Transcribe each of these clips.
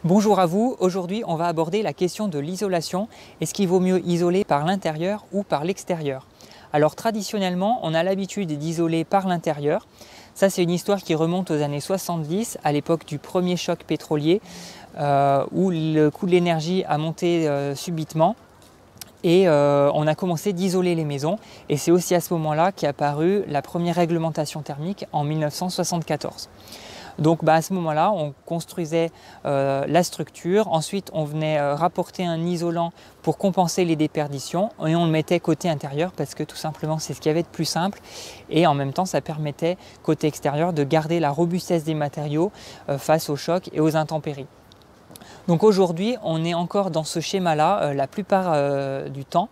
Bonjour à vous, aujourd'hui on va aborder la question de l'isolation. Est-ce qu'il vaut mieux isoler par l'intérieur ou par l'extérieur? Alors traditionnellement on a l'habitude d'isoler par l'intérieur. Ça c'est une histoire qui remonte aux années 70, à l'époque du premier choc pétrolier, où le coût de l'énergie a monté subitement. Et on a commencé d'isoler les maisons et c'est aussi à ce moment-là qu'est apparue la première réglementation thermique en 1974. Donc à ce moment-là, on construisait la structure, ensuite on venait rapporter un isolant pour compenser les déperditions et on le mettait côté intérieur parce que tout simplement c'est ce qu'il y avait de plus simple et en même temps ça permettait côté extérieur de garder la robustesse des matériaux face aux chocs et aux intempéries. Donc aujourd'hui on est encore dans ce schéma-là la plupart du temps.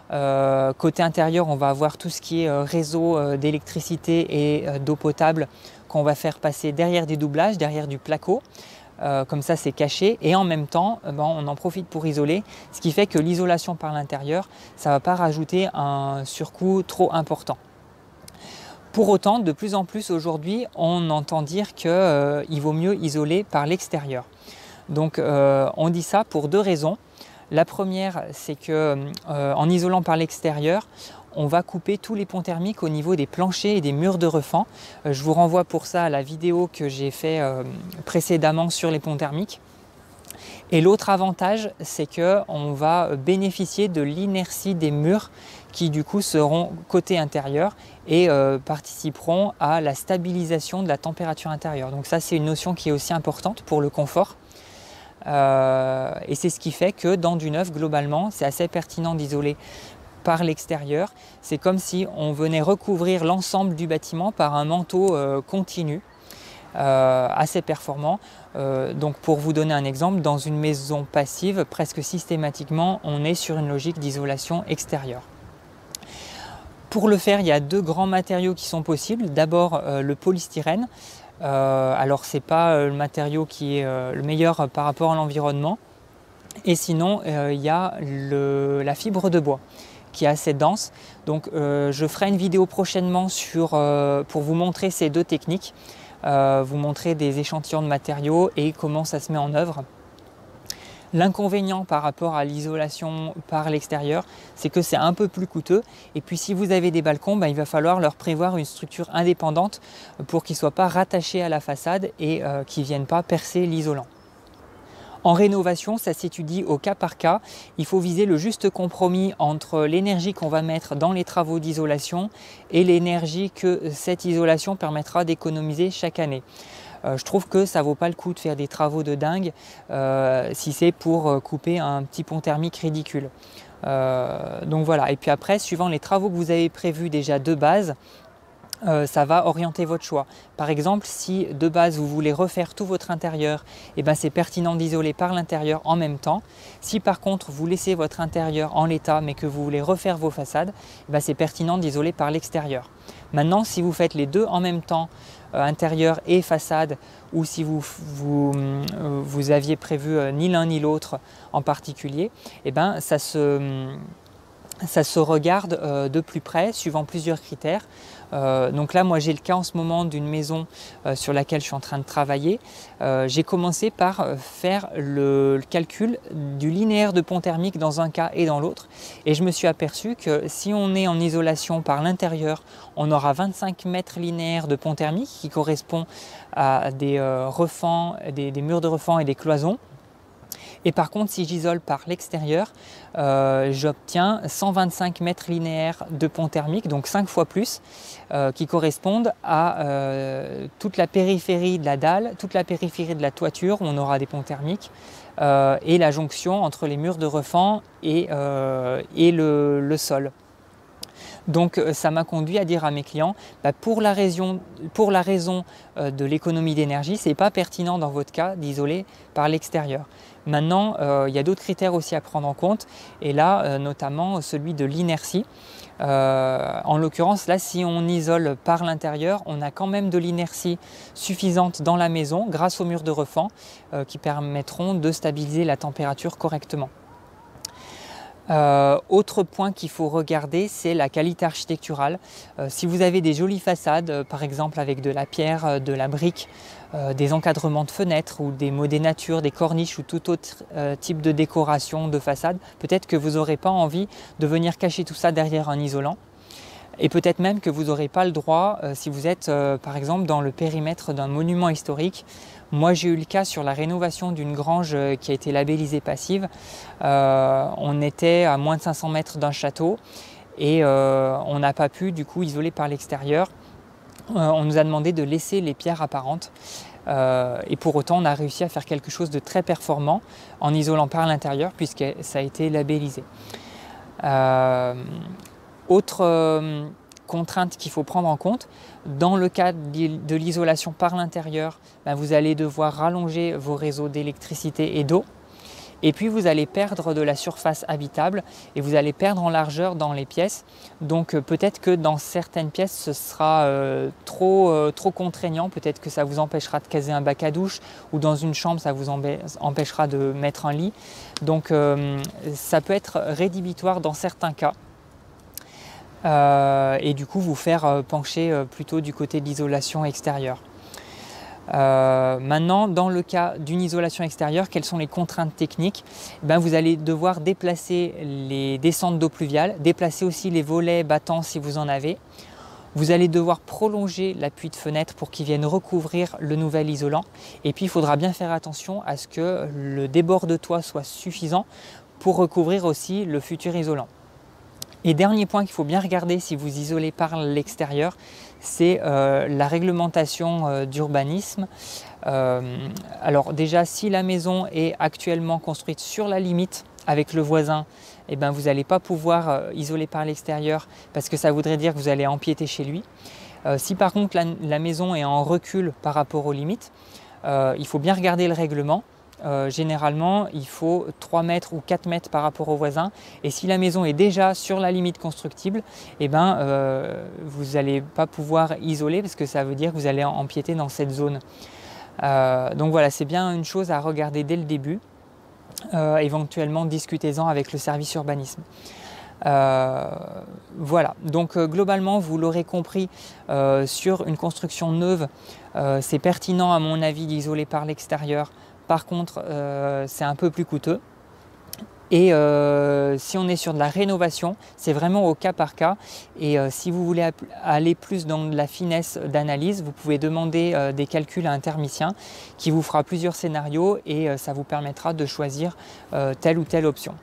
Côté intérieur, on va avoir tout ce qui est réseau d'électricité et d'eau potable qu'on va faire passer derrière des doublages, derrière du placo. Comme ça c'est caché et en même temps on en profite pour isoler, ce qui fait que l'isolation par l'intérieur, ça ne va pas rajouter un surcoût trop important. Pour autant, de plus en plus aujourd'hui, on entend dire qu'il vaut mieux isoler par l'extérieur. Donc on dit ça pour deux raisons. La première, c'est qu'en isolant par l'extérieur, on va couper tous les ponts thermiques au niveau des planchers et des murs de refend. Je vous renvoie pour ça à la vidéo que j'ai fait précédemment sur les ponts thermiques. Et l'autre avantage, c'est qu'on va bénéficier de l'inertie des murs qui du coup seront côté intérieur et participeront à la stabilisation de la température intérieure. Donc ça, c'est une notion qui est aussi importante pour le confort. Et c'est ce qui fait que dans du neuf, globalement, c'est assez pertinent d'isoler par l'extérieur. C'est comme si on venait recouvrir l'ensemble du bâtiment par un manteau continu, assez performant. Donc pour vous donner un exemple, dans une maison passive, presque systématiquement, on est sur une logique d'isolation extérieure. Pour le faire, il y a deux grands matériaux qui sont possibles. D'abord, le polystyrène. Alors c'est pas le matériau qui est le meilleur par rapport à l'environnement et sinon il y a la fibre de bois qui est assez dense, donc je ferai une vidéo prochainement pour vous montrer ces deux techniques, vous montrer des échantillons de matériaux et comment ça se met en œuvre. L'inconvénient par rapport à l'isolation par l'extérieur, c'est que c'est un peu plus coûteux. Et puis si vous avez des balcons, il va falloir leur prévoir une structure indépendante pour qu'ils ne soient pas rattachés à la façade et qu'ils ne viennent pas percer l'isolant. En rénovation, ça s'étudie au cas par cas. Il faut viser le juste compromis entre l'énergie qu'on va mettre dans les travaux d'isolation et l'énergie que cette isolation permettra d'économiser chaque année. Je trouve que ça ne vaut pas le coup de faire des travaux de dingue si c'est pour couper un petit pont thermique ridicule. Donc voilà, et puis après, suivant les travaux que vous avez prévus déjà de base, ça va orienter votre choix. Par exemple, si de base vous voulez refaire tout votre intérieur, c'est pertinent d'isoler par l'intérieur en même temps. Si par contre vous laissez votre intérieur en l'état mais que vous voulez refaire vos façades, c'est pertinent d'isoler par l'extérieur. Maintenant, si vous faites les deux en même temps, intérieur et façade, ou si vous aviez prévu ni l'un ni l'autre en particulier, ça se regarde de plus près suivant plusieurs critères. Donc là, moi j'ai le cas en ce moment d'une maison sur laquelle je suis en train de travailler. J'ai commencé par faire le calcul du linéaire de pont thermique dans un cas et dans l'autre. Et je me suis aperçu que si on est en isolation par l'intérieur, on aura 25 mètres linéaires de pont thermique qui correspond à des refends, des murs de refend et des cloisons. Et par contre, si j'isole par l'extérieur, j'obtiens 125 mètres linéaires de pont thermique, donc 5 fois plus, qui correspondent à toute la périphérie de la dalle, toute la périphérie de la toiture, où on aura des ponts thermiques, et la jonction entre les murs de refend et le sol. Donc ça m'a conduit à dire à mes clients, pour la raison de l'économie d'énergie, ce n'est pas pertinent dans votre cas d'isoler par l'extérieur. Maintenant, il y a d'autres critères aussi à prendre en compte, et là notamment celui de l'inertie. En l'occurrence, là, si on isole par l'intérieur, on a quand même de l'inertie suffisante dans la maison grâce aux murs de refend qui permettront de stabiliser la température correctement. Autre point qu'il faut regarder, c'est la qualité architecturale. Si vous avez des jolies façades, par exemple avec de la pierre, de la brique, des encadrements de fenêtres ou des modés nature, des corniches ou tout autre type de décoration de façade, peut-être que vous n'aurez pas envie de venir cacher tout ça derrière un isolant. Et peut-être même que vous n'aurez pas le droit, si vous êtes par exemple dans le périmètre d'un monument historique. Moi j'ai eu le cas sur la rénovation d'une grange qui a été labellisée passive. On était à moins de 500 mètres d'un château et on n'a pas pu du coup isoler par l'extérieur. On nous a demandé de laisser les pierres apparentes et pour autant on a réussi à faire quelque chose de très performant en isolant par l'intérieur puisque ça a été labellisé. Autre contrainte qu'il faut prendre en compte, dans le cas de l'isolation par l'intérieur, vous allez devoir rallonger vos réseaux d'électricité et d'eau et puis vous allez perdre de la surface habitable et vous allez perdre en largeur dans les pièces. Donc peut-être que dans certaines pièces ce sera trop contraignant, peut-être que ça vous empêchera de caser un bac à douche ou dans une chambre ça vous empêchera de mettre un lit. Donc ça peut être rédhibitoire dans certains cas. Et du coup vous faire pencher plutôt du côté de l'isolation extérieure. Maintenant, dans le cas d'une isolation extérieure, quelles sont les contraintes techniques? Vous allez devoir déplacer les descentes d'eau pluviale, déplacer aussi les volets battants si vous en avez. Vous allez devoir prolonger l'appui de fenêtre pour qu'il vienne recouvrir le nouvel isolant. Et puis il faudra bien faire attention à ce que le débord de toit soit suffisant pour recouvrir aussi le futur isolant. Et dernier point qu'il faut bien regarder si vous isolez par l'extérieur, c'est la réglementation d'urbanisme. Alors déjà, si la maison est actuellement construite sur la limite avec le voisin, vous n'allez pas pouvoir isoler par l'extérieur parce que ça voudrait dire que vous allez empiéter chez lui. Si par contre la maison est en recul par rapport aux limites, il faut bien regarder le règlement. Généralement, il faut 3 mètres ou 4 mètres par rapport au voisin. Et si la maison est déjà sur la limite constructible, vous n'allez pas pouvoir isoler parce que ça veut dire que vous allez empiéter dans cette zone. Donc voilà, c'est bien une chose à regarder dès le début. Éventuellement, discutez-en avec le service urbanisme. Voilà, donc globalement, vous l'aurez compris, sur une construction neuve, c'est pertinent à mon avis d'isoler par l'extérieur. Par contre, c'est un peu plus coûteux. Et si on est sur de la rénovation, c'est vraiment au cas par cas. Et si vous voulez aller plus dans de la finesse d'analyse, vous pouvez demander des calculs à un thermicien qui vous fera plusieurs scénarios et ça vous permettra de choisir telle ou telle option.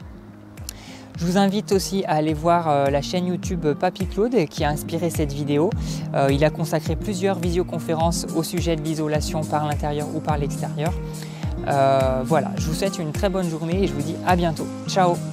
Je vous invite aussi à aller voir la chaîne YouTube Papy Claude qui a inspiré cette vidéo. Il a consacré plusieurs visioconférences au sujet de l'isolation par l'intérieur ou par l'extérieur. Voilà, je vous souhaite une très bonne journée et je vous dis à bientôt. Ciao!